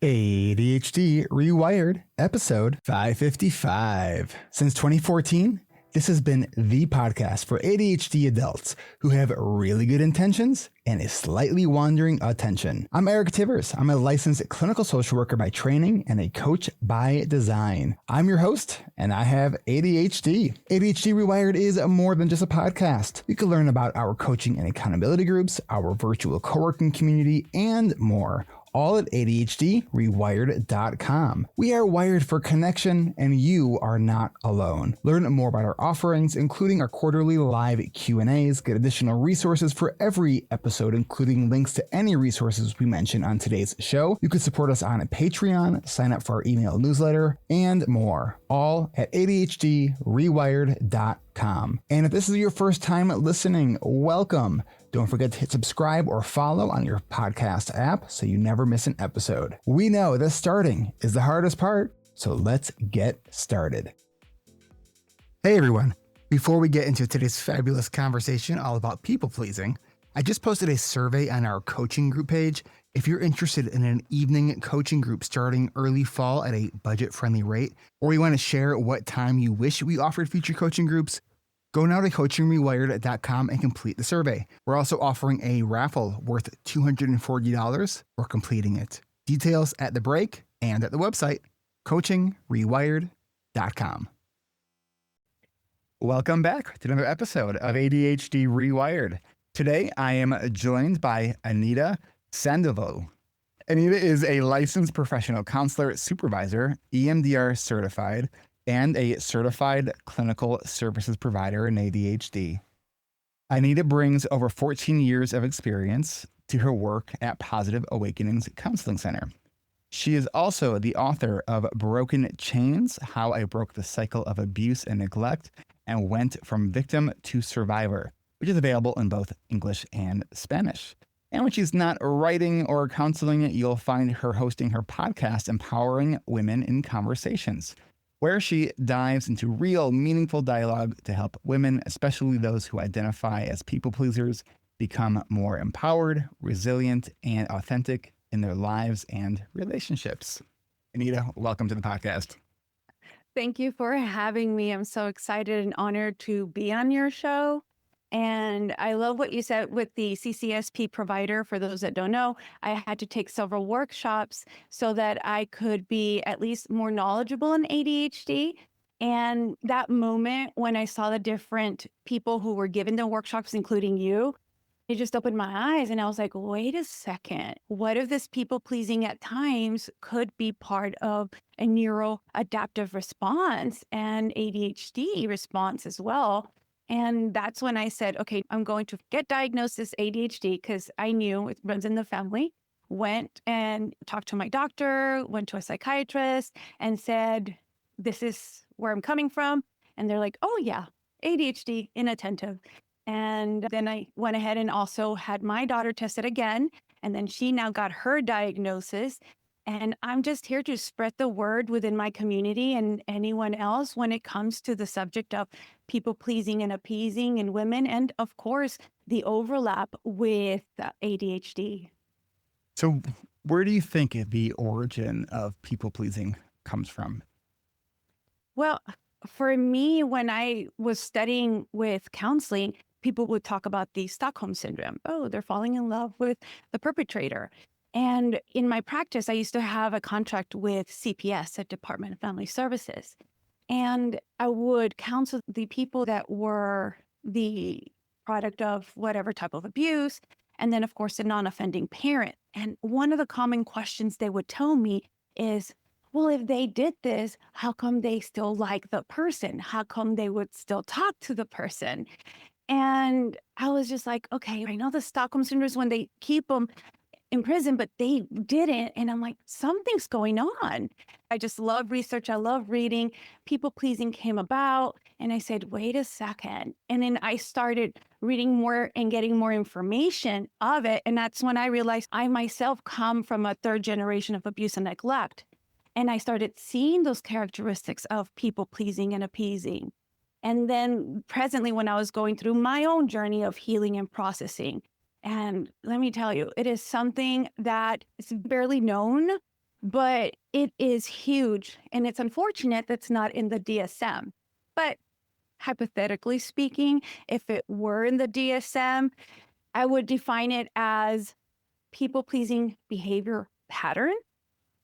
ADHD Rewired, episode 555. Since 2014, this has been the podcast for ADHD adults who have really good intentions and a slightly wandering attention. I'm Eric Tivers. I'm a licensed clinical social worker by training and a coach by design. I'm your host, and I have ADHD. ADHD Rewired is more than just a podcast. You can learn about our coaching and accountability groups, our virtual co-working community, and more. All at ADHD-Rewired.com. We are wired for connection, and you are not alone. Learn more about our offerings, including our quarterly live Q&As, get additional resources for every episode, including links to any resources we mention on today's show. You can support us on Patreon, sign up for our email newsletter, and more. All at ADHD-Rewired.com. And if this is your first time listening, welcome. Don't forget to hit subscribe or follow on your podcast app so you never miss an episode. We know that starting is the hardest part, so let's get started. Hey everyone, before we get into today's fabulous conversation all about people pleasing, I just posted a survey on our coaching group page. If you're interested in an evening coaching group starting early fall at a budget-friendly rate, or you want to share what time you wish we offered future coaching groups, go now to coachingrewired.com and complete the survey. We're also offering a raffle worth $240 for completing it. Details at the break and at the website, coachingrewired.com. Welcome back to another episode of ADHD Rewired. Today, I am joined by Anita Sandoval. Anita is a licensed professional counselor, supervisor, EMDR-Certified, and a certified clinical services provider in ADHD. Anita brings over 14 years of experience to her work at Positive Awakenings Counseling Center. She is also the author of Broken Chains: How I Broke the Cycle of Abuse and Neglect and Went from Victim to Survivor, which is available in both English and Spanish. And when she's not writing or counseling, you'll find her hosting her podcast, Empowering Women in Conversations, where she dives into real, meaningful dialogue to help women, especially those who identify as people pleasers, become more empowered, resilient, and authentic in their lives and relationships. Anita, welcome to the podcast. Thank you for having me. I'm so excited and honored to be on your show. And I love what you said with the CCSP provider. For those that don't know, I had to take several workshops so that I could be at least more knowledgeable in ADHD. And that moment when I saw the different people who were given the workshops, including you, it just opened my eyes and I was like, wait a second, what if this people pleasing at times could be part of a neuro-adaptive response and ADHD response as well? And that's when I said, okay, I'm going to get diagnosed as ADHD because I knew it runs in the family. Went and talked to my doctor, went to a psychiatrist and said, this is where I'm coming from. And they're like, oh yeah, ADHD, inattentive. And then I went ahead and also had my daughter tested again. And then she now got her diagnosis. And I'm just here to spread the word within my community and anyone else when it comes to the subject of people pleasing and appeasing in women. And of course, the overlap with ADHD. So where do you think the origin of people pleasing comes from? Well, for me, when I was studying with counseling, people would talk about the Stockholm syndrome. Oh, they're falling in love with the perpetrator. And in my practice, I used to have a contract with CPS, at Department of Family Services. And I would counsel the people that were the product of whatever type of abuse. And then, of course, the non-offending parent. And one of the common questions they would tell me is, well, if they did this, how come they still like the person? How come they would still talk to the person? And I was just like, okay, I know the Stockholm syndrome is when they keep them in prison, but they didn't. And I'm like, something's going on. I just love research. I love reading. People pleasing came about. And I said, wait a second. And then I started reading more and getting more information of it. And that's when I realized I myself come from a third generation of abuse and neglect. And I started seeing those characteristics of people pleasing and appeasing. And then presently, when I was going through my own journey of healing and processing, and let me tell you, it is something that is barely known but it is huge. And it's unfortunate that's not in the DSM. But hypothetically speaking, if it were in the DSM, I would define it as people-pleasing behavior pattern,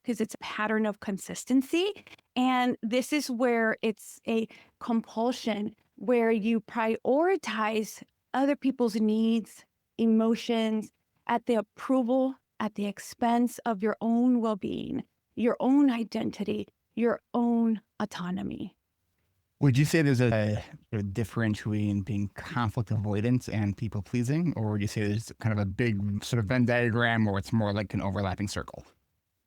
because it's a pattern of consistency. And this is where it's a compulsion, where you prioritize other people's needs, emotions at the approval, at the expense of your own well-being, your own identity, your own autonomy. Would you say there's a difference between being conflict avoidance and people pleasing, or would you say there's kind of a big sort of Venn diagram, or it's more like an overlapping circle?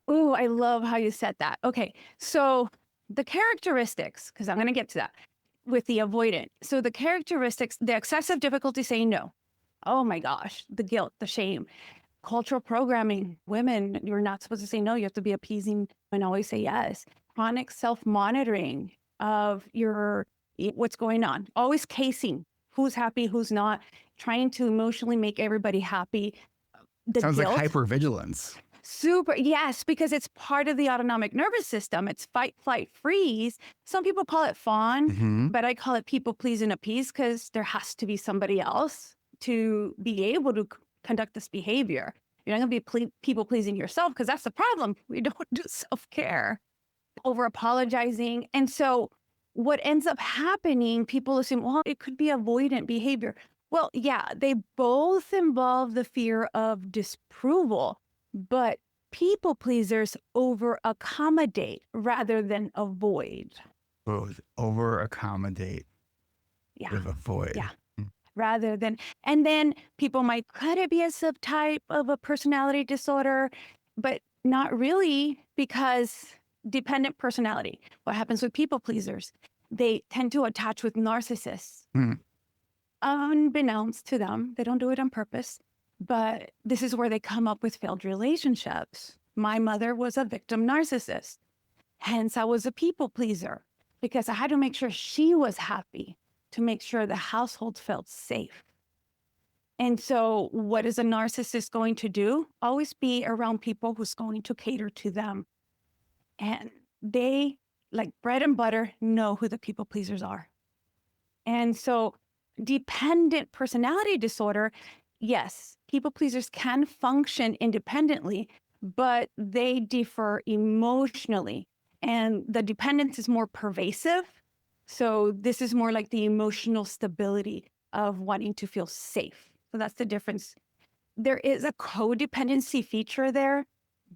Oh, I love how you said that. Okay, so the characteristics, because I'm going to get to that with the avoidant. So the characteristics, the excessive difficulty saying no. Oh my gosh, the guilt, the shame. Cultural programming, women, you're not supposed to say no. You have to be appeasing and always say yes. Chronic self-monitoring of what's going on. Always casing who's happy, who's not, trying to emotionally make everybody happy. The Sounds guilt. like hypervigilance. Super, yes, because it's part of the autonomic nervous system. It's fight, flight, freeze. Some people call it fawn, but I call it people please and appease, because there has to be somebody else to be able to conduct this behavior. You're not going to be people pleasing yourself, because that's the problem. We don't do self-care. Over apologizing. And so what ends up happening, people assume, well, it could be avoidant behavior. Well, yeah, they both involve the fear of disapproval, but people pleasers over accommodate rather than avoid. Both over accommodate with avoid. Yeah. Rather than, and then people might, could it be a subtype of a personality disorder? But not really, because dependent personality. What happens with people pleasers? They tend to attach with narcissists. Unbeknownst to them, they don't do it on purpose, but this is where they come up with failed relationships. My mother was a victim narcissist. Hence, I was a people pleaser, because I had to make sure she was happy, to make sure the household felt safe. And so what is a narcissist going to do? Always be around people who's going to cater to them. And they, like bread and butter, know who the people pleasers are. And so dependent personality disorder, yes, people pleasers can function independently, but they differ emotionally. And the dependence is more pervasive. So this is more like the emotional stability of wanting to feel safe. So that's the difference. There is a codependency feature there,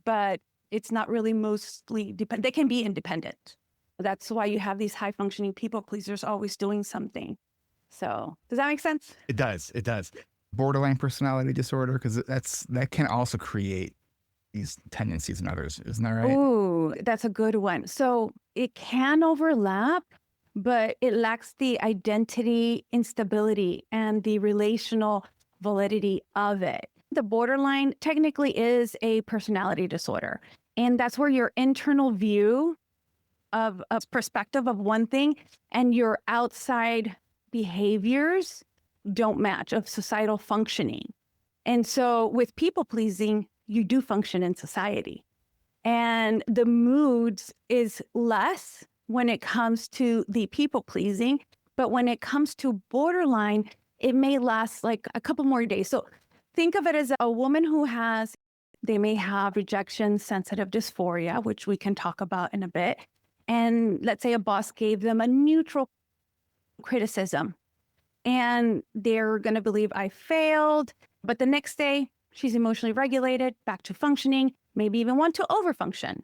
but it's not really mostly dependent. They can be independent. That's why you have these high functioning people pleasers always doing something. So does that make sense? It does. It does. Borderline personality disorder, because that can also create these tendencies in others. Isn't that right? Oh, that's a good one. So it can overlap, but it lacks the identity instability and the relational validity of it. The borderline technically is a personality disorder. And that's where your internal view of a perspective of one thing and your outside behaviors don't match of societal functioning. And so with people pleasing, you do function in society. And the moods is less when it comes to the people pleasing, but when it comes to borderline, it may last like a couple more days. So think of it as a woman who they may have rejection sensitive dysphoria, which we can talk about in a bit. And let's say a boss gave them a neutral criticism and they're going to believe I failed. But the next day, she's emotionally regulated, back to functioning, maybe even want to overfunction.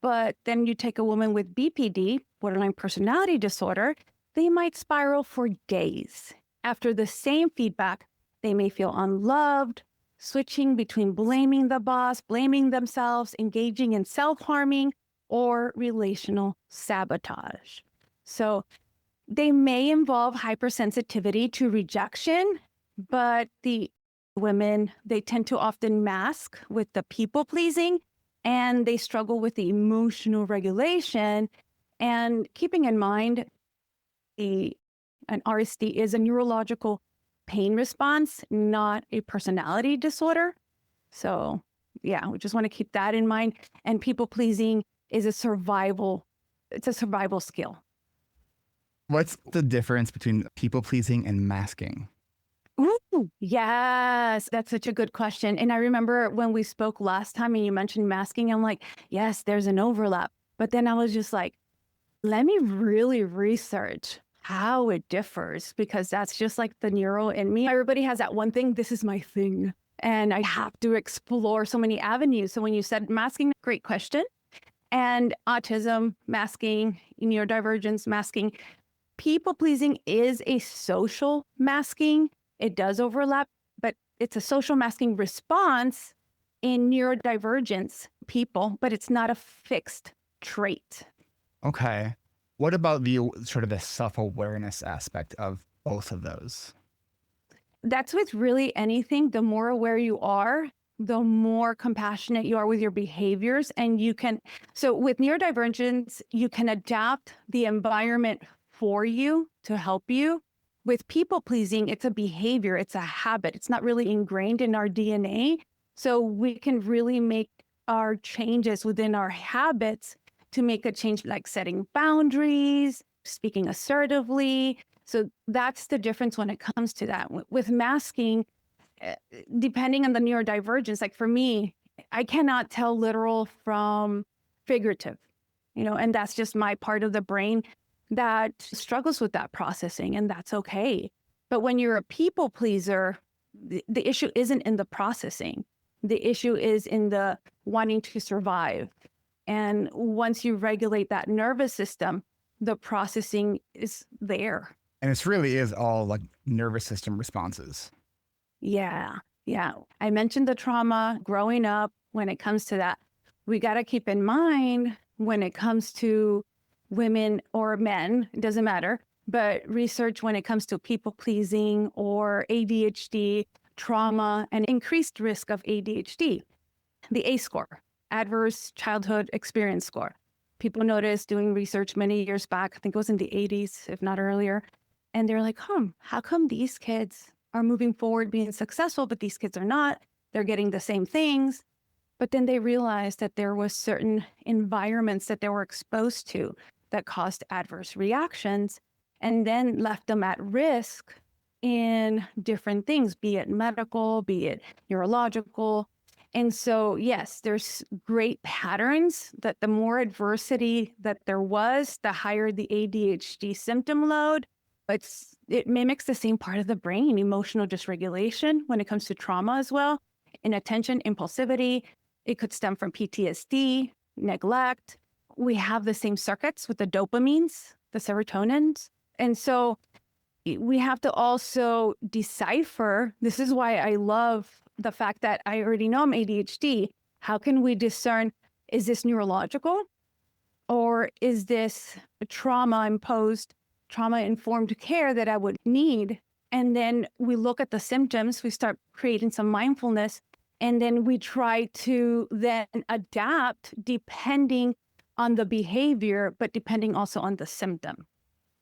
But then you take a woman with BPD, borderline personality disorder, they might spiral for days. After the same feedback, they may feel unloved, switching between blaming the boss, blaming themselves, engaging in self-harming, or relational sabotage. So they may involve hypersensitivity to rejection, but the women, they tend to often mask with the people pleasing, and they struggle with the emotional regulation. And keeping in mind, an RSD is a neurological pain response, not a personality disorder. So yeah, we just want to keep that in mind. And people pleasing is it's a survival skill. What's the difference between people pleasing and masking? Ooh, yes, that's such a good question. And I remember when we spoke last time and you mentioned masking, I'm like, yes, there's an overlap. But then I was just like, let me really research how it differs, because that's just like the neuro in me. Everybody has that one thing. This is my thing. And I have to explore so many avenues. So when you said masking, great question. And autism, masking, neurodivergence, masking, people pleasing is a social masking. It does overlap, but it's a social masking response in neurodivergence people, but it's not a fixed trait. Okay. What about the sort of the self-awareness aspect of both of those? That's with really anything. The more aware you are, the more compassionate you are with your behaviors. And you can, so with neurodivergence, you can adapt the environment for you to help you. With people pleasing, it's a behavior, it's a habit. It's not really ingrained in our DNA. So we can really make our changes within our habits to make a change, like setting boundaries, speaking assertively. So that's the difference when it comes to that. With masking, depending on the neurodivergence, like for me, I cannot tell literal from figurative, and that's just my part of the brain that struggles with that processing, and that's okay. But when you're a people pleaser, the issue isn't in the processing. The issue is in the wanting to survive. And once you regulate that nervous system, the processing is there. And it really is all like nervous system responses. Yeah. I mentioned the trauma growing up. When it comes to that, we got to keep in mind when it comes to women or men, it doesn't matter, but research when it comes to people pleasing or ADHD, trauma, and increased risk of ADHD. The ACE score, Adverse Childhood Experience Score. People noticed doing research many years back, I think it was in the 80s, if not earlier, and they're like, how come these kids are moving forward being successful, but these kids are not? They're getting the same things. But then they realized that there was certain environments that they were exposed to that caused adverse reactions, and then left them at risk in different things, be it medical, be it neurological. And so, yes, there's great patterns that the more adversity that there was, the higher the ADHD symptom load. It mimics the same part of the brain, emotional dysregulation when it comes to trauma as well. Inattention, impulsivity, it could stem from PTSD, neglect. We have the same circuits with the dopamines, the serotonins. And so we have to also decipher. This is why I love the fact that I already know I'm ADHD. How can we discern, is this neurological or is this trauma-informed care that I would need? And then we look at the symptoms, we start creating some mindfulness, and then we try to then adapt depending on the behavior, but depending also on the symptom.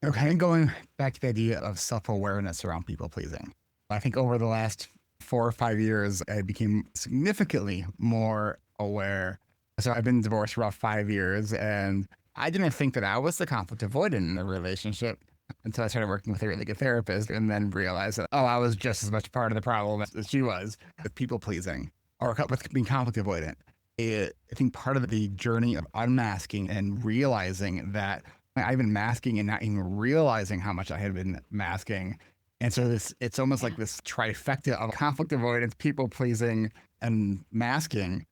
Okay, going back to the idea of self-awareness around people pleasing. I think over the last 4 or 5 years, I became significantly more aware. So I've been divorced for about 5 years, and I didn't think that I was the conflict avoidant in the relationship until I started working with a really good therapist, and then realized that, I was just as much part of the problem as she was with people pleasing or with being conflict avoidant. I think part of the journey of unmasking and realizing that I've been masking and not even realizing how much I had been masking. And so it's almost like this trifecta of conflict avoidance, people pleasing, and masking.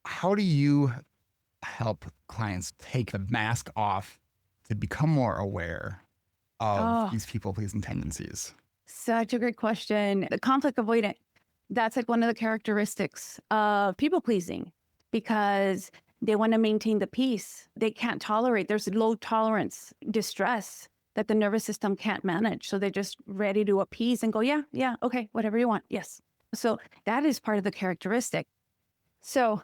How do you help clients take the mask off to become more aware of these people pleasing tendencies? Such a great question. The conflict avoidant, that's like one of the characteristics of people pleasing, because they want to maintain the peace. They can't tolerate, there's low tolerance distress that the nervous system can't manage. So they're just ready to appease and go, yeah, okay, whatever you want. Yes. So that is part of the characteristic. So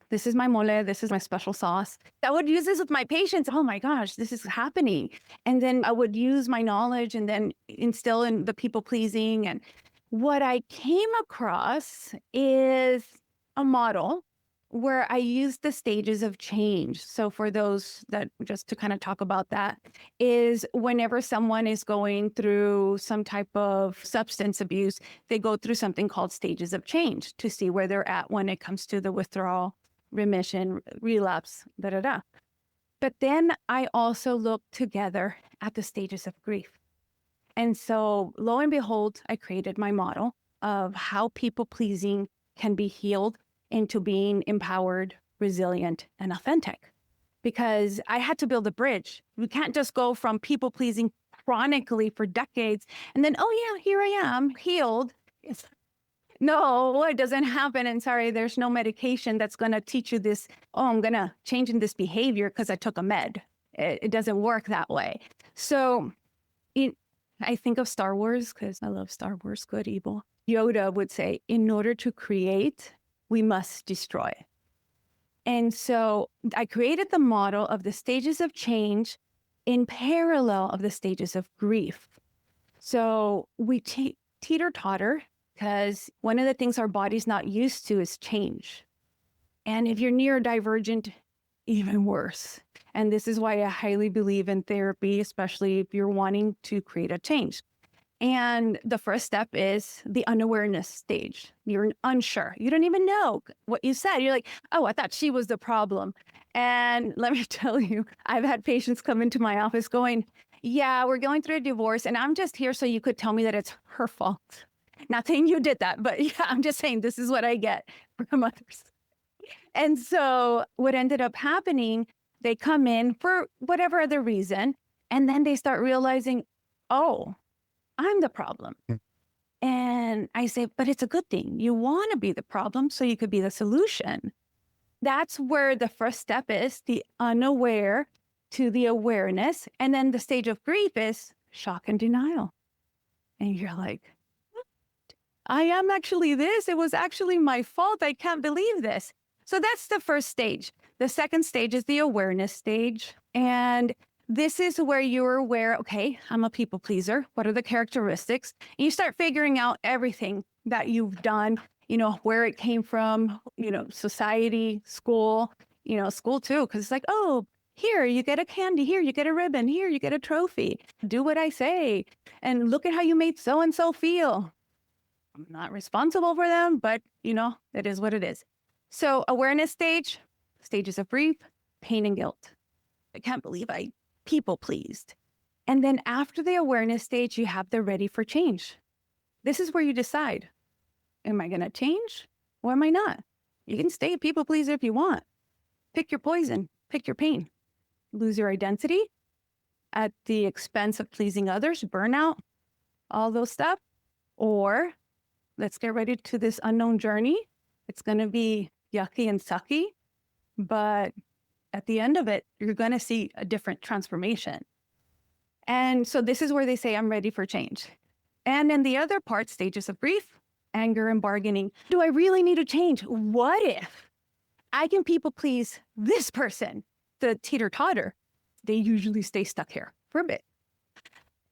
this is my mole, this is my special sauce. I would use this with my patients. Oh my gosh, this is happening. And then I would use my knowledge and then instill in the people pleasing. And what I came across is, a model where I use the stages of change. So for those that, just to kind of talk about that, is whenever someone is going through some type of substance abuse, they go through something called stages of change to see where they're at when it comes to the withdrawal, remission, relapse, da da da. But then I also look together at the stages of grief. And so lo and behold, I created my model of how people pleasing can be healed into being empowered, resilient, and authentic. Because I had to build a bridge. We can't just go from people pleasing chronically for decades and then, oh yeah, here I am, healed. No, it doesn't happen. And sorry, there's no medication that's going to teach you this, oh, I'm going to change in this behavior because I took a med. It doesn't work that way. So I think of Star Wars because I love Star Wars, good, evil. Yoda would say, in order to create, we must destroy. And so I created the model of the stages of change in parallel of the stages of grief. So we teeter-totter because one of the things our body's not used to is change. And if you're neurodivergent, even worse. And this is why I highly believe in therapy, especially if you're wanting to create a change. And the first step is the unawareness stage. You're unsure. You don't even know what you said. You're like, oh, I thought she was the problem. And let me tell you, I've had patients come into my office going, yeah, we're going through a divorce and I'm just here so you could tell me that it's her fault. Not saying you did that, but yeah, I'm just saying this is what I get from others. And so what ended up happening, they come in for whatever other reason, and then they start realizing, oh, I'm the problem. And I say, but it's a good thing. You want to be the problem so you could be the solution. That's where the first step is, the unaware to the awareness. And then the stage of grief is shock and denial. And you're like, I am actually this. It was actually my fault. I can't believe this. So that's the first stage. The second stage is the awareness stage. And this is where you're aware, okay, I'm a people pleaser. What are the characteristics? And you start figuring out everything that you've done, where it came from, society, school, school too. Because it's like, oh, here, you get a candy. Here, you get a ribbon. Here, you get a trophy. Do what I say. And look at how you made so-and-so feel. I'm not responsible for them, but, it is what it is. So awareness stage, stages of grief, pain and guilt. I can't believe I people pleased. And then after the awareness stage, you have the ready for change. This is where you decide, am I going to change or am I not? You can stay a people pleaser if you want. Pick your poison, pick your pain. Lose your identity at the expense of pleasing others, burnout, all those stuff. Or let's get ready to this unknown journey. It's going to be yucky and sucky, but at the end of it, you're going to see a different transformation. And so this is where they say, I'm ready for change. And then the other part, stages of grief, anger and bargaining. Do I really need to change? What if I can people please this person, the teeter-totter? They usually stay stuck here for a bit.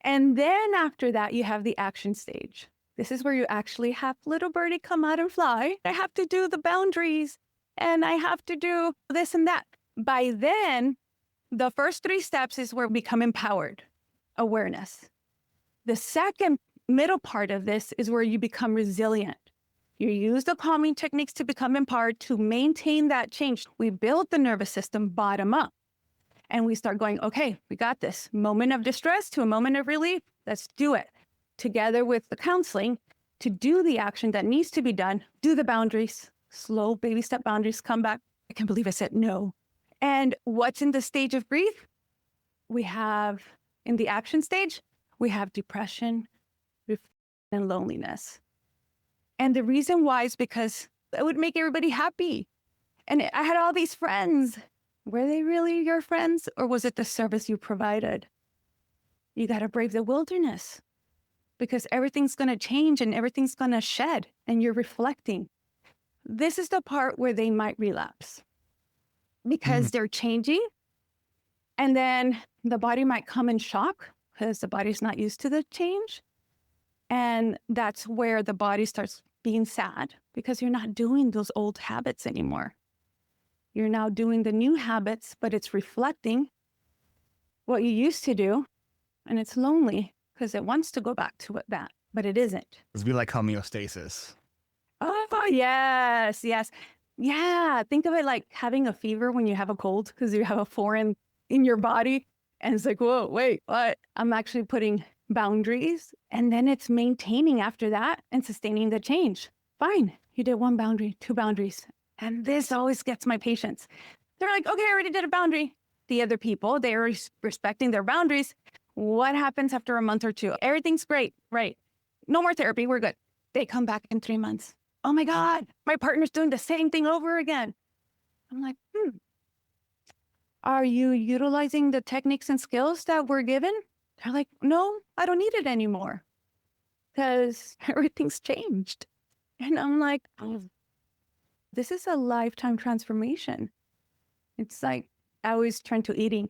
And then after that, you have the action stage. This is where you actually have little birdie come out and fly. I have to do the boundaries and I have to do this and that. By then, the first 3 steps is where we become empowered, awareness. The second middle part of this is where you become resilient. You use the calming techniques to become empowered to maintain that change. We build the nervous system bottom up and we start going, okay, we got this moment of distress to a moment of relief. Let's do it together with the counseling to do the action that needs to be done. Do the boundaries, slow baby step boundaries, come back. I can't believe I said no. And what's in the stage of grief? We have, in the action stage, we have depression and loneliness. And the reason why is because it would make everybody happy. And I had all these friends. Were they really your friends? Or was it the service you provided? You got to brave the wilderness because everything's going to change and everything's going to shed and you're reflecting. This is the part where they might relapse. Because they're changing. And then the body might come in shock because the body's not used to the change. And that's where the body starts being sad because you're not doing those old habits anymore. You're now doing the new habits, but it's reflecting what you used to do. And it's lonely because it wants to go back to that, but it isn't. It's be like homeostasis. Oh, yes, yes. Yeah, think of it like having a fever when you have a cold because you have a foreign in your body. And it's like, whoa, wait, what? I'm actually putting boundaries, and then it's maintaining after that and sustaining the change. Fine, you did 1 boundary, 2 boundaries. And this always gets my patients. They're like, okay, I already did a boundary. The other people, they are respecting their boundaries. What happens after a month or 2? Everything's great, right? No more therapy, we're good. They come back in 3 months. Oh my God, my partner's doing the same thing over again. I'm like, are you utilizing the techniques and skills that were given? They're like, no, I don't need it anymore because everything's changed. And I'm like, this is a lifetime transformation. It's like I always turn to eating.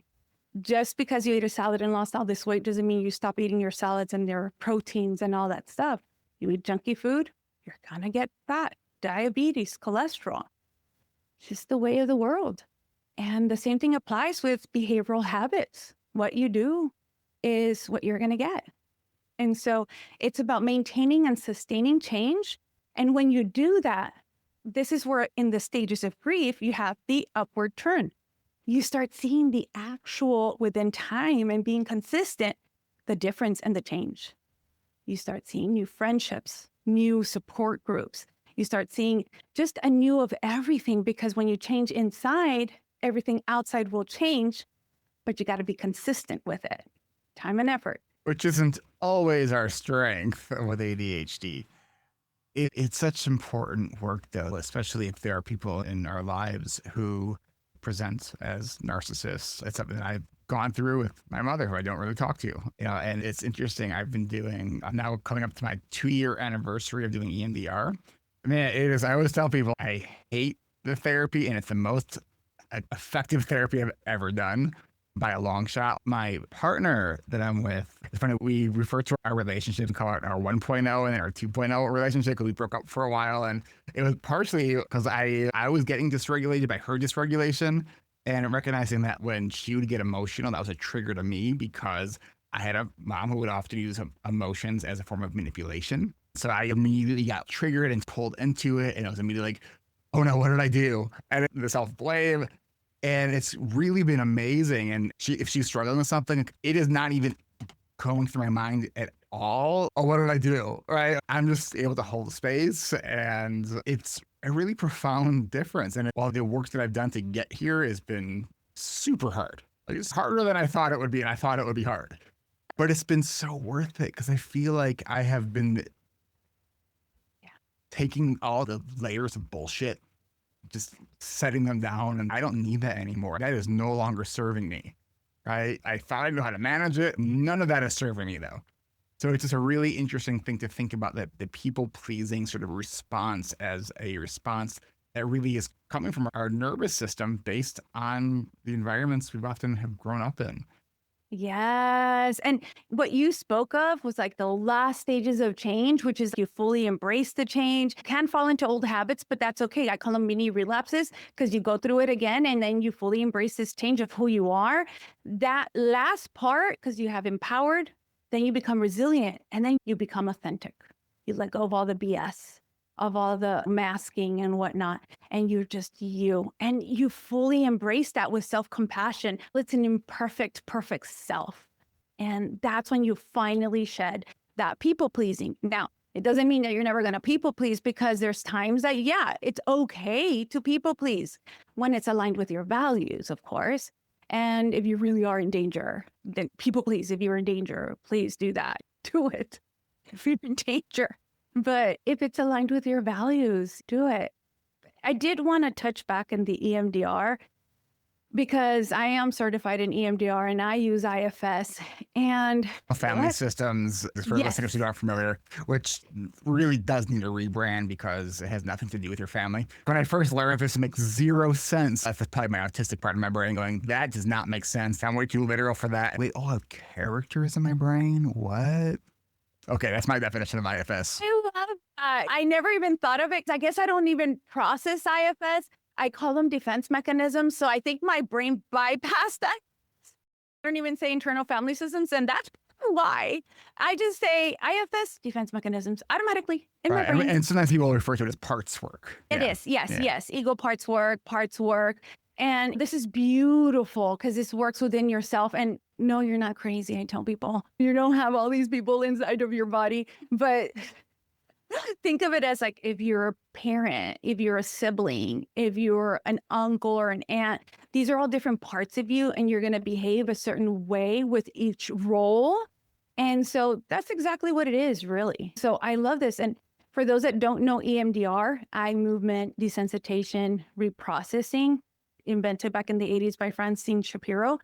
Just because you ate a salad and lost all this weight doesn't mean you stop eating your salads and their proteins and all that stuff. You eat junky food, you're going to get fat, diabetes, cholesterol. It's just the way of the world. And the same thing applies with behavioral habits. What you do is what you're going to get. And so it's about maintaining and sustaining change. And when you do that, this is where in the stages of grief, you have the upward turn. You start seeing the actual within time and being consistent, the difference and the change. You start seeing new friendships, new support groups. You start seeing just a new of everything, because when you change inside, everything outside will change, but you got to be consistent with it. Time and effort. Which isn't always our strength with ADHD. It's such important work, though, especially if there are people in our lives who present as narcissists. It's something that I've gone through with my mother, who I don't really talk to. And it's interesting. I'm now coming up to my 2-year anniversary of doing EMDR. Man, it is. I always tell people I hate the therapy, and it's the most effective therapy I've ever done by a long shot. My partner that I'm with, it's funny, we refer to our relationship and call it our 1.0 and our 2.0 relationship, because we broke up for a while. And it was partially because I was getting dysregulated by her dysregulation, and recognizing that when she would get emotional, that was a trigger to me, because I had a mom who would often use emotions as a form of manipulation. So I immediately got triggered and pulled into it. And I was immediately like, oh no, what did I do? And the self-blame. And it's really been amazing. And if she's struggling with something, it is not even going through my mind at all. Oh, what did I do? Right? I'm just able to hold space. And it's a really profound difference. And while the work that I've done to get here has been super hard, like it's harder than I thought it would be. And I thought it would be hard. But it's been so worth it, because I feel like I have been taking all the layers of bullshit, just setting them down, and I don't need that anymore. That is no longer serving me, right? I thought I knew how to manage it. None of that is serving me, though. So it's just a really interesting thing to think about, that the people-pleasing sort of response as a response that really is coming from our nervous system based on the environments we've often have grown up in. Yes. And what you spoke of was like the last stages of change, which is you fully embrace the change. Can fall into old habits, but that's okay. I call them mini relapses, because you go through it again and then you fully embrace this change of who you are. That last part, because you have empowered, then you become resilient, and then you become authentic. You let go of all the BS, of all the masking and whatnot, and you're just you. And you fully embrace that with self-compassion. It's an imperfect, perfect self. And that's when you finally shed that people-pleasing. Now, it doesn't mean that you're never going to people-please, because there's times that, it's okay to people-please when it's aligned with your values, of course. And if you really are in danger, then people-please. If you're in danger, please do that. Do it if you're in danger. But if it's aligned with your values, do it. I did want to touch back in the EMDR, because I am certified in EMDR and I use IFS and family systems, for listeners who aren't familiar, which really does need a rebrand, because it has nothing to do with your family. When I first learned this, it makes zero sense. That's probably my autistic part of my brain going, that does not make sense. I'm way too literal for that. Wait, I have characters in my brain? What? Okay, that's my definition of IFS. I never even thought of it. I guess I don't even process IFS. I call them defense mechanisms. So I think my brain bypassed that. I don't even say internal family systems. And that's why I just say IFS, defense mechanisms, automatically in my brain. And sometimes people refer to it as parts work. It is. Yes. Ego parts work. And this is beautiful because this works within yourself. And no, you're not crazy. I tell people you don't have all these people inside of your body, but think of it as like if you're a parent, if you're a sibling, if you're an uncle or an aunt, these are all different parts of you and you're going to behave a certain way with each role. And so that's exactly what it is, really. So I love this. And for those that don't know EMDR, eye movement desensitization reprocessing, invented back in the 80s by Francine Shapiro.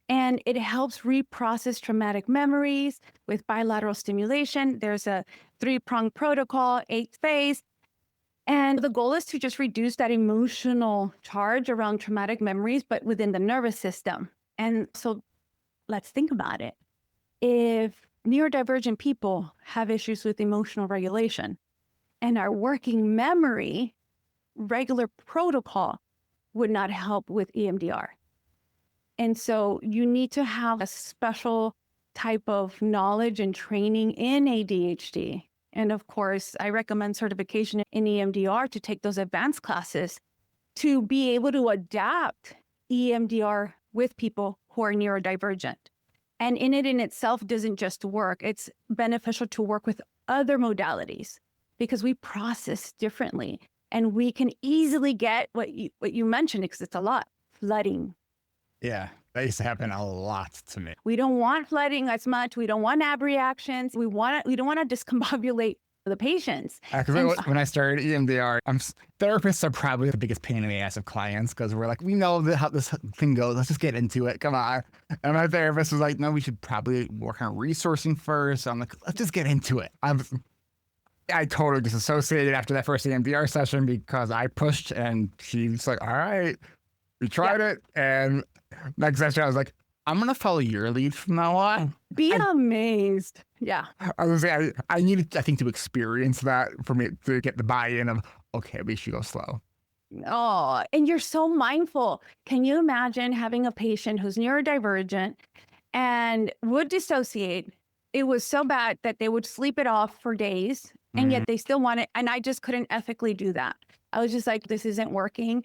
And it helps reprocess traumatic memories with bilateral stimulation. There's a 3-pronged protocol, 8 phase. And the goal is to just reduce that emotional charge around traumatic memories, but within the nervous system. And so let's think about it. If neurodivergent people have issues with emotional regulation and our working memory, regular protocol would not help with EMDR. And so you need to have a special type of knowledge and training in ADHD. And of course, I recommend certification in EMDR to take those advanced classes to be able to adapt EMDR with people who are neurodivergent. And in itself doesn't just work. It's beneficial to work with other modalities because we process differently. And we can easily get what you mentioned, because it's a lot, flooding. Yeah, that used to happen a lot to me. We don't want flooding as much. We don't want abreactions. We don't want to discombobulate the patients. When I started EMDR, therapists are probably the biggest pain in the ass of clients because we're like, we know how this thing goes. Let's just get into it. Come on. And my therapist was like, no, we should probably work on resourcing first. I'm like, let's just get into it. I totally disassociated after that first EMDR session because I pushed and she's like, all right, we tried it. And next session, I was like, I'm going to follow your lead from now on. Be amazed. Yeah. I was saying, I needed, I think, to experience that for me to get the buy-in of, okay, we should go slow. Oh, and you're so mindful. Can you imagine having a patient who's neurodivergent and would dissociate? It was so bad that they would sleep it off for days, and yet they still want it. And I just couldn't ethically do that. I was just like, this isn't working.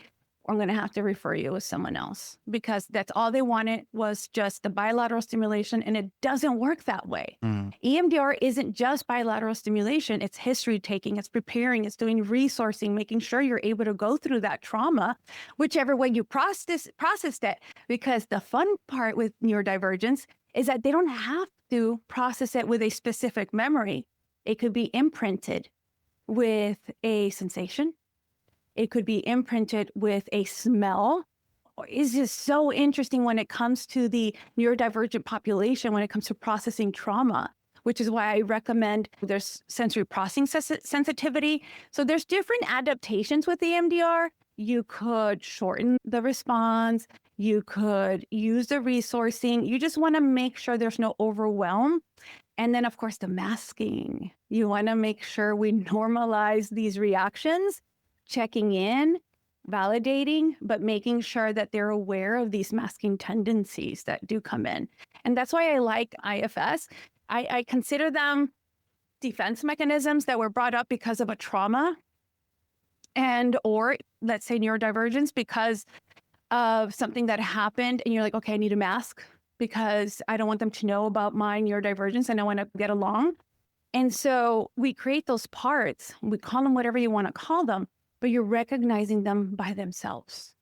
I'm going to have to refer you with someone else, because that's all they wanted was just the bilateral stimulation. And it doesn't work that way. EMDR isn't just bilateral stimulation. It's history taking, it's preparing, it's doing resourcing, making sure you're able to go through that trauma, whichever way you processed it. Because the fun part with neurodivergence is that they don't have to process it with a specific memory. It could be imprinted with a sensation. It could be imprinted with a smell. It's just so interesting when it comes to the neurodivergent population, when it comes to processing trauma, which is why I recommend there's sensory processing sensitivity. So there's different adaptations with EMDR. You could shorten the response. You could use the resourcing. You just want to make sure there's no overwhelm. And then, of course, the masking. You want to make sure we normalize these reactions, checking in, validating, but making sure that they're aware of these masking tendencies that do come in. And that's why I like IFS. I consider them defense mechanisms that were brought up because of a trauma, and or let's say neurodivergence because of something that happened, and you're like, okay, I need a mask because I don't want them to know about my neurodivergence and I want to get along. And so we create those parts. We call them whatever you want to call them, but you're recognizing them by themselves.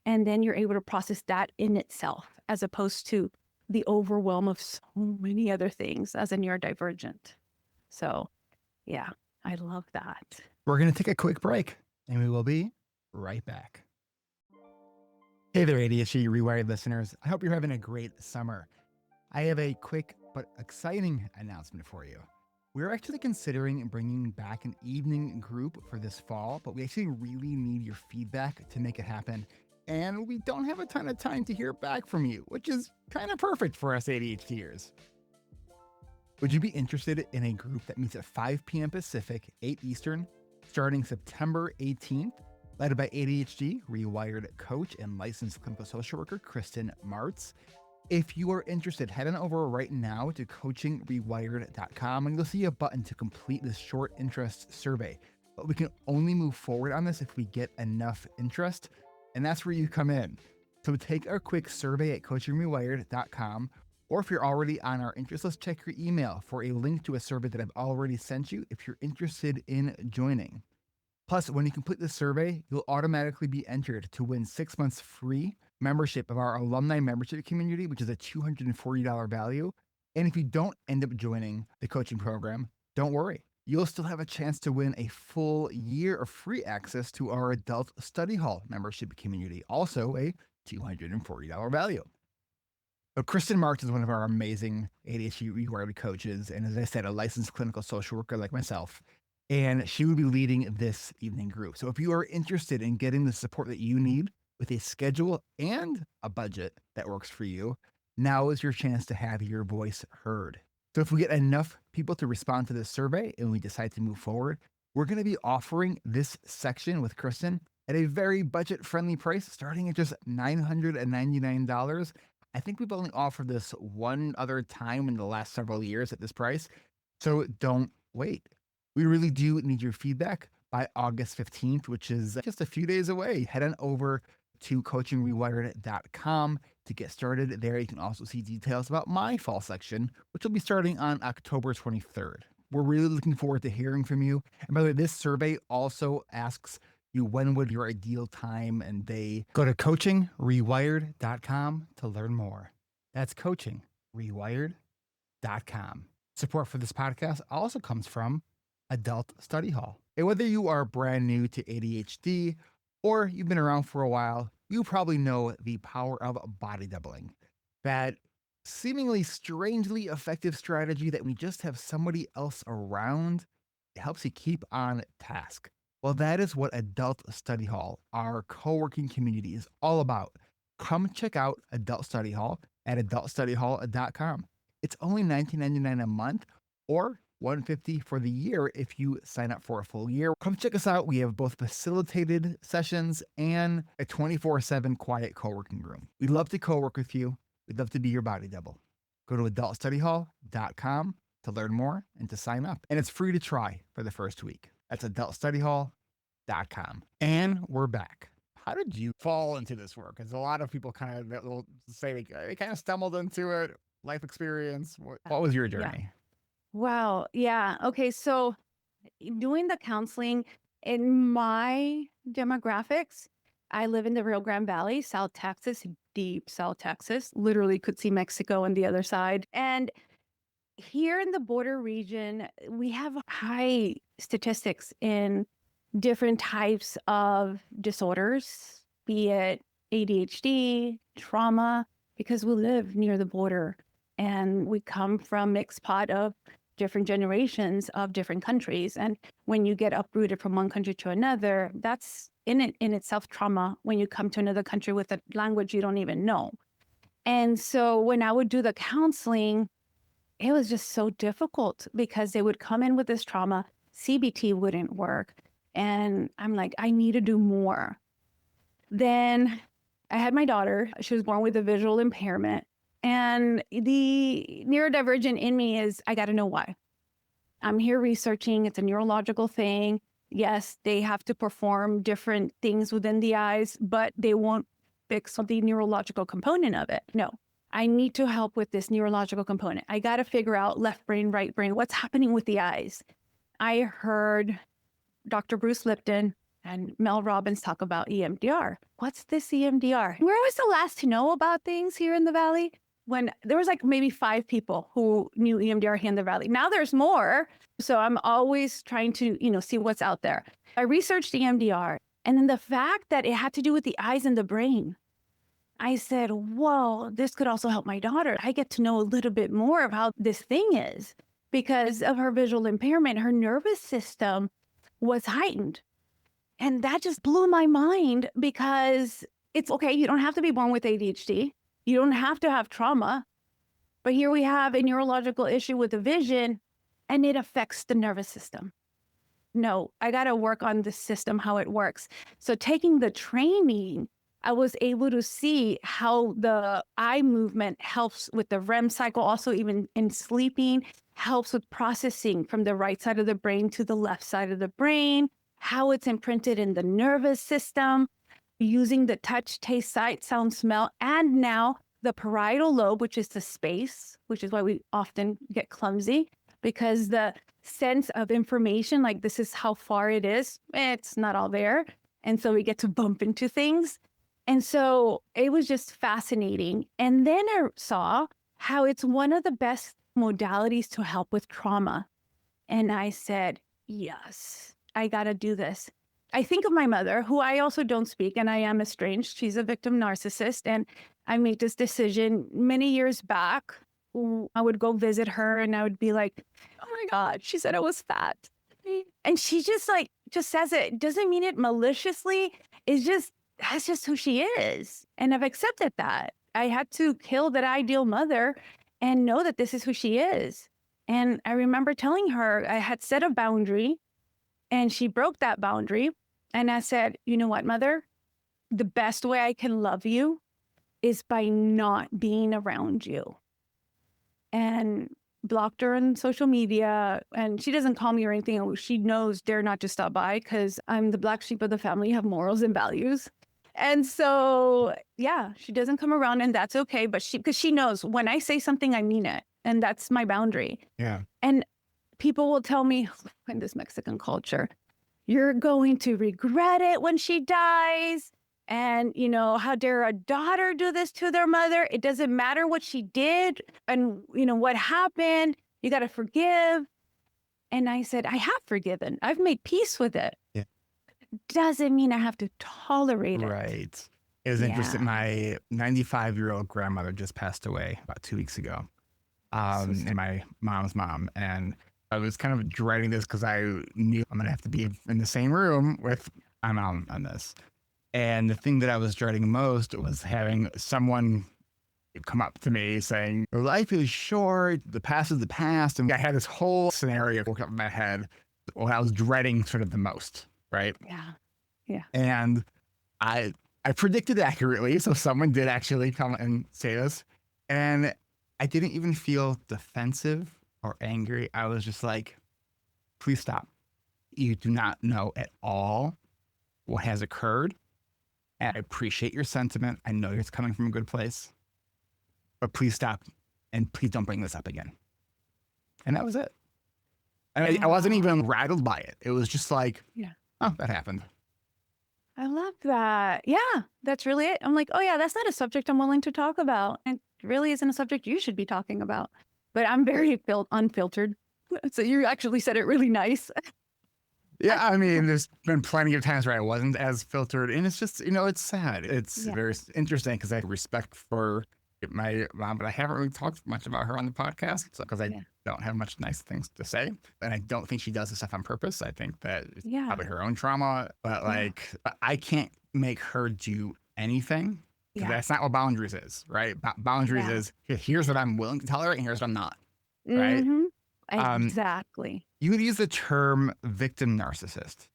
And then you're able to process that in itself, as opposed to the overwhelm of so many other things as a neurodivergent. So yeah, I love that. We're going to take a quick break and we will be right back. Hey there, ADHD Rewired listeners. I hope you're having a great summer. I have a quick but exciting announcement for you. We're actually considering bringing back an evening group for this fall, but we actually really need your feedback to make it happen. And we don't have a ton of time to hear back from you, which is kind of perfect for us ADHDers. Would you be interested in a group that meets at 5 p.m. Pacific, 8 Eastern, starting September 18th, led by ADHD Rewired coach and licensed clinical social worker Kristen Martz? If you are interested, head on over right now to coachingrewired.com and you'll see a button to complete this short interest survey. But we can only move forward on this if we get enough interest, and that's where you come in. So take a quick survey at coachingrewired.com, or if you're already on our interest list, check your email for a link to a survey that I've already sent you if you're interested in joining. Plus, when you complete the survey, you'll automatically be entered to win 6 months free membership of our alumni membership community, which is a $240 value. And if you don't end up joining the coaching program, don't worry. You'll still have a chance to win a full year of free access to our adult study hall membership community, also a $240 value. So Kristen Martz is one of our amazing ADHD Rewired coaches, and as I said, a licensed clinical social worker like myself. And she will be leading this evening group. So if you are interested in getting the support that you need with a schedule and a budget that works for you, now is your chance to have your voice heard. So if we get enough people to respond to this survey and we decide to move forward, we're going to be offering this section with Kristen at a very budget-friendly price, starting at just $999. I think we've only offered this one other time in the last several years at this price, so don't wait. We really do need your feedback by August 15th, which is just a few days away. Head on over to coachingrewired.com to get started. There you can also see details about my fall section, which will be starting on October 23rd. We're really looking forward to hearing from you. And by the way, this survey also asks you when would your ideal time and day. Go to coachingrewired.com to learn more. That's coachingrewired.com. Support for this podcast also comes from Adult Study Hall. And whether you are brand new to ADHD or you've been around for a while, you probably know the power of body doubling. That seemingly strangely effective strategy that we just have somebody else around, it helps you keep on task. Well, that is what Adult Study Hall, our co-working community, is all about. Come check out Adult Study Hall at adultstudyhall.com. It's only $19.99 a month, or $150 for the year if you sign up for a full year. Come check us out. We have both facilitated sessions and a 24/7 quiet co-working room. We'd love to co-work with you. We'd love to be your body double. Go to adultstudyhall.com to learn more and to sign up. And it's free to try for the first week. That's adultstudyhall.com. And we're back. How did you fall into this work? Because a lot of people kind of will say they kind of stumbled into it, life experience. What was your journey? Yeah. Wow. Yeah. Okay. So doing the counseling in my demographics, I live in the Rio Grande Valley, South Texas, deep South Texas, literally could see Mexico on the other side. And here in the border region, we have high statistics in different types of disorders, be it ADHD, trauma, because we live near the border and we come from mixed pot of different generations of different countries. And when you get uprooted from one country to another, that's in itself trauma when you come to another country with a language you don't even know. And so when I would do the counseling, it was just so difficult because they would come in with this trauma, CBT wouldn't work. And I'm like, I need to do more. Then I had my daughter. She was born with a visual impairment. And the neurodivergent in me is, I got to know why. I'm here researching. It's a neurological thing. Yes, they have to perform different things within the eyes, but they won't fix the neurological component of it. No, I need to help with this neurological component. I got to figure out left brain, right brain, what's happening with the eyes. I heard Dr. Bruce Lipton and Mel Robbins talk about EMDR. What's this EMDR? Where was the last to know about things here in the Valley? When there was like maybe 5 people who knew EMDR here in the Valley. Now there's more. So I'm always trying to, see what's out there. I researched EMDR, and then the fact that it had to do with the eyes and the brain. I said, whoa, this could also help my daughter. I get to know a little bit more of how this thing is. Because of her visual impairment, her nervous system was heightened. And that just blew my mind because it's okay. You don't have to be born with ADHD. You don't have to have trauma, But here we have a neurological issue with the vision, and it affects the nervous system. No, I got to work on the system, how it works. So taking the training, I was able to see how the eye movement helps with the REM cycle, also even in sleeping, helps with processing from the right side of the brain to the left side of the brain, how it's imprinted in the nervous system, using the touch, taste, sight, sound, smell, and now the parietal lobe, which is the space, which is why we often get clumsy, because the sense of information, like this is how far it is, it's not all there. And so we get to bump into things. And so it was just fascinating. And then I saw how it's one of the best modalities to help with trauma. And I said, yes, I got to do this. I think of my mother, who I also don't speak, and I am estranged. She's a victim narcissist. And I made this decision many years back. I would go visit her and I would be like, oh my God, she said I was fat. And she just says it. Doesn't mean it maliciously. That's just who she is. And I've accepted that. I had to kill that ideal mother and know that this is who she is. And I remember telling her I had set a boundary and she broke that boundary. And I said, you know what, mother? The best way I can love you is by not being around you. And blocked her on social media. And she doesn't call me or anything. She knows dare not to stop by because I'm the black sheep of the family, have morals and values. And so, yeah, she doesn't come around and that's okay. But because she knows when I say something, I mean it. And that's my boundary. Yeah. And people will tell me in this Mexican culture, you're going to regret it when she dies. And, you know, how dare a daughter do this to their mother? It doesn't matter what she did and, you know, what happened. You got to forgive. And I said, I have forgiven. I've made peace with it. Yeah. Doesn't mean I have to tolerate it. Right. It was interesting. My 95-year-old grandmother just passed away about 2 weeks ago. And my mom's mom. And I was kind of dreading this because I knew I'm going to have to be in the same room with my mom on this. And the thing that I was dreading most was having someone come up to me saying, your life is short, the past is the past. And I had this whole scenario work up in my head, what I was dreading sort of the most, right? Yeah. Yeah. And I predicted accurately. So someone did actually come and say this. And I didn't even feel defensive or angry. I was just like, please stop. You do not know at all what has occurred. And I appreciate your sentiment. I know it's coming from a good place. But please stop. And please don't bring this up again. And that was it. And I wasn't even rattled by it. It was just like, oh, that happened. I love that. Yeah, that's really it. I'm like, oh yeah, that's not a subject I'm willing to talk about. And it really isn't a subject you should be talking about. But I'm very unfiltered. So you actually said it really nice. Yeah, I mean, there's been plenty of times where I wasn't as filtered. And it's just, you know, it's sad. It's very interesting because I have respect for my mom, but I haven't really talked much about her on the podcast because I don't have much nice things to say. And I don't think she does this stuff on purpose. I think that it's probably her own trauma. But like, I can't make her do anything. That's not what boundaries is, right? Boundaries is, here's what I'm willing to tolerate and here's what I'm not, right? Exactly. You would use the term victim narcissist.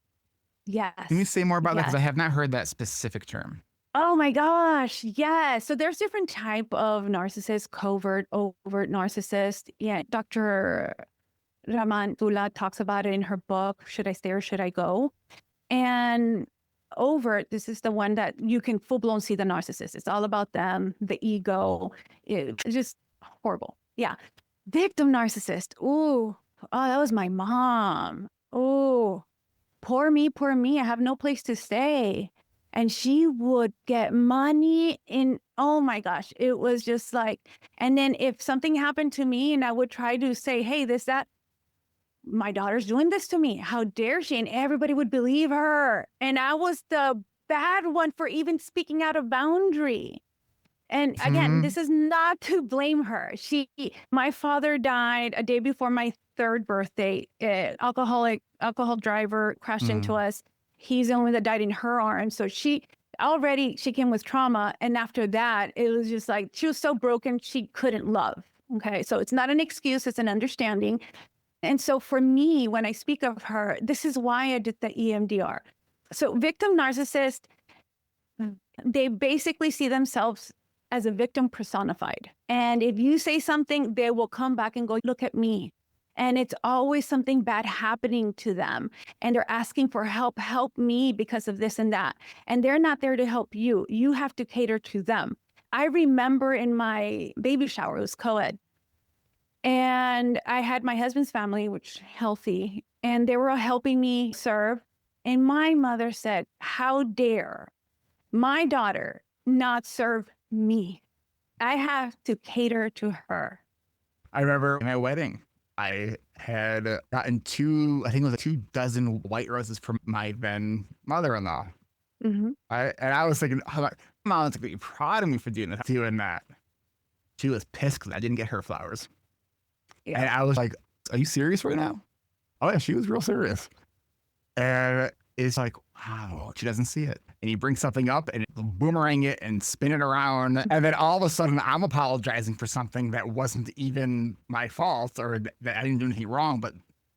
Yes. Can you say more about that? Because I have not heard that specific term. Oh my gosh. Yeah. So there's different type of narcissists, covert, overt narcissist. Yeah. Dr. Raman Tula talks about it in her book, Should I Stay or Should I Go? And overt, this is the one that you can full blown see the narcissist. It's all about them, the ego. It's just horrible. Yeah. Victim narcissist. Ooh. Oh, that was my mom. Oh, poor me, poor me. I have no place to stay. And she would get money in, oh my gosh, it was just like, and then if something happened to me and I would try to say, hey, that, my daughter's doing this to me. How dare she? And everybody would believe her. And I was the bad one for even speaking out of boundary. And again, this is not to blame her. My father died a day before my 3rd birthday. Alcohol driver crashed into us. He's the only one that died in her arms. So she came with trauma. And after that, it was just like, she was so broken, she couldn't love. Okay. So it's not an excuse, it's an understanding. And so for me, when I speak of her, this is why I did the EMDR. So victim narcissist, they basically see themselves as a victim personified. And if you say something, they will come back and go, look at me. And it's always something bad happening to them. And they're asking for help me because of this and that. And they're not there to help you. You have to cater to them. I remember in my baby shower, it was co-ed. And I had my husband's family, which healthy, and they were helping me serve. And my mother said, how dare my daughter not serve me? I have to cater to her. I remember in my wedding, I had gotten 2 dozen white roses from my then mother-in-law. Mm-hmm. I was thinking, oh, Mom's going to be proud of me for doing that. She was pissed because I didn't get her flowers. Yeah. And I was like, are you serious right now? Oh yeah, she was real serious. And it's like, wow, she doesn't see it. And you bring something up and boomerang it and spin it around. And then all of a sudden I'm apologizing for something that wasn't even my fault or that I didn't do anything wrong. But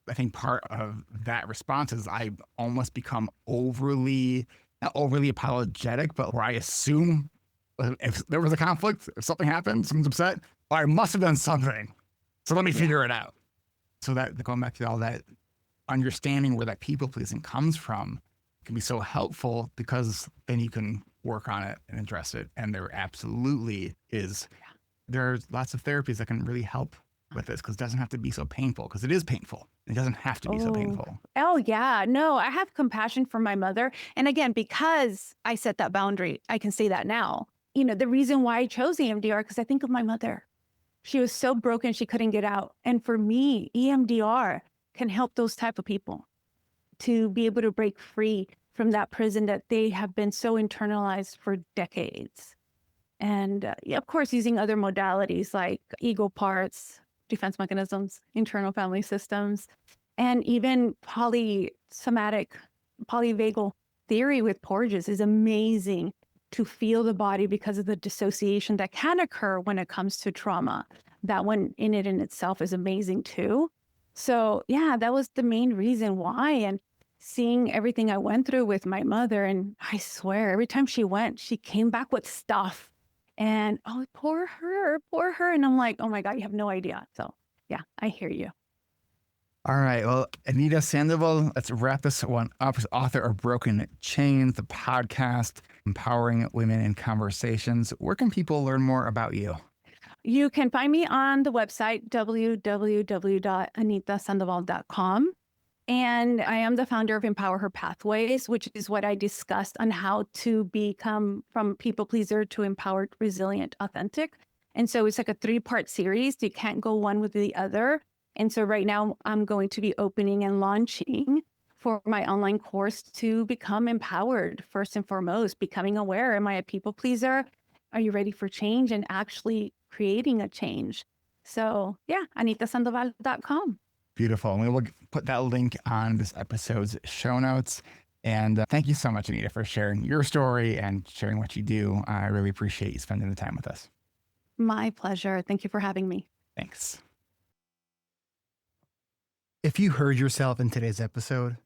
I think part of that response is I almost become not overly apologetic, but where I assume if there was a conflict, if something happened, someone's upset, well, I must have done something. So let me figure it out. So that going back to all that understanding where that people pleasing comes from can be so helpful because then you can work on it and address it. And there absolutely is. There's lots of therapies that can really help with this because it doesn't have to be so painful because it is painful. It doesn't have to be so painful. Oh, yeah. No, I have compassion for my mother. And again, because I set that boundary, I can say that now. The reason why I chose EMDR, because I think of my mother. She was so broken, she couldn't get out. And for me, EMDR can help those type of people to be able to break free from that prison that they have been so internalized for decades. And of course, using other modalities like ego parts, defense mechanisms, internal family systems, and even polyvagal theory with porges is amazing to feel the body because of the dissociation that can occur when it comes to trauma. That one in itself is amazing too. So yeah, that was the main reason why. And seeing everything I went through with my mother, and I swear every time she went, she came back with stuff. And oh, poor her. And I'm like, oh my God, you have no idea. So yeah, I hear you. All right. Well, Anita Sandoval, let's wrap this one up. As author of Broken Chains, the podcast, Empowering Women in Conversations. Where can people learn more about you? You can find me on the website, www.anitasandoval.com. And I am the founder of Empower Her Pathways, which is what I discussed on how to become from people pleaser to empowered, resilient, authentic. And so it's like a 3-part series. You can't go one with the other. And so right now I'm going to be opening and launching for my online course to become empowered, first and foremost, becoming aware. Am I a people pleaser? Are you ready for change and actually creating a change? So yeah, anitasandoval.com. Beautiful. And we will put that link on this episode's show notes. And thank you so much, Anita, for sharing your story and sharing what you do. I really appreciate you spending the time with us. My pleasure. Thank you for having me. Thanks. If you heard yourself in today's episode,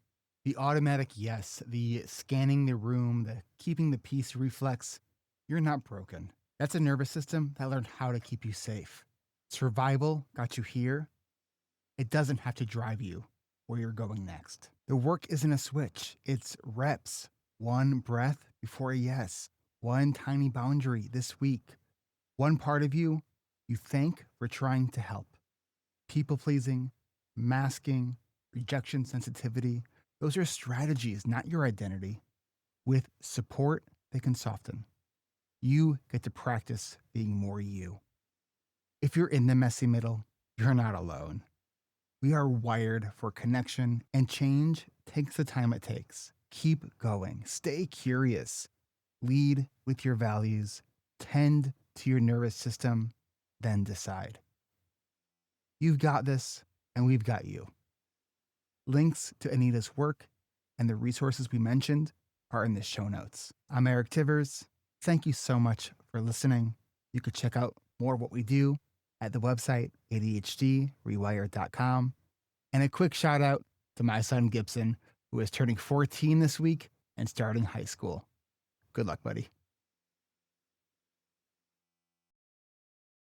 the automatic yes, the scanning the room, the keeping the peace reflex, you're not broken. That's a nervous system that learned how to keep you safe. Survival got you here. It doesn't have to drive you where you're going next. The work isn't a switch. It's reps. One breath before a yes. One tiny boundary this week. One part of you thank for trying to help. People-pleasing, masking, rejection sensitivity, those are strategies, not your identity. With support, they can soften. You get to practice being more you. If you're in the messy middle, you're not alone. We are wired for connection, and change takes the time it takes. Keep going. Stay curious. Lead with your values. Tend to your nervous system. Then decide. You've got this, and we've got you. Links to Anita's work and the resources we mentioned are in the show notes. I'm Eric Tivers. Thank you so much for listening. You could check out more of what we do at the website ADHD-Rewired.com. And a quick shout out to my son Gibson, who is turning 14 this week and starting high school. Good luck, buddy.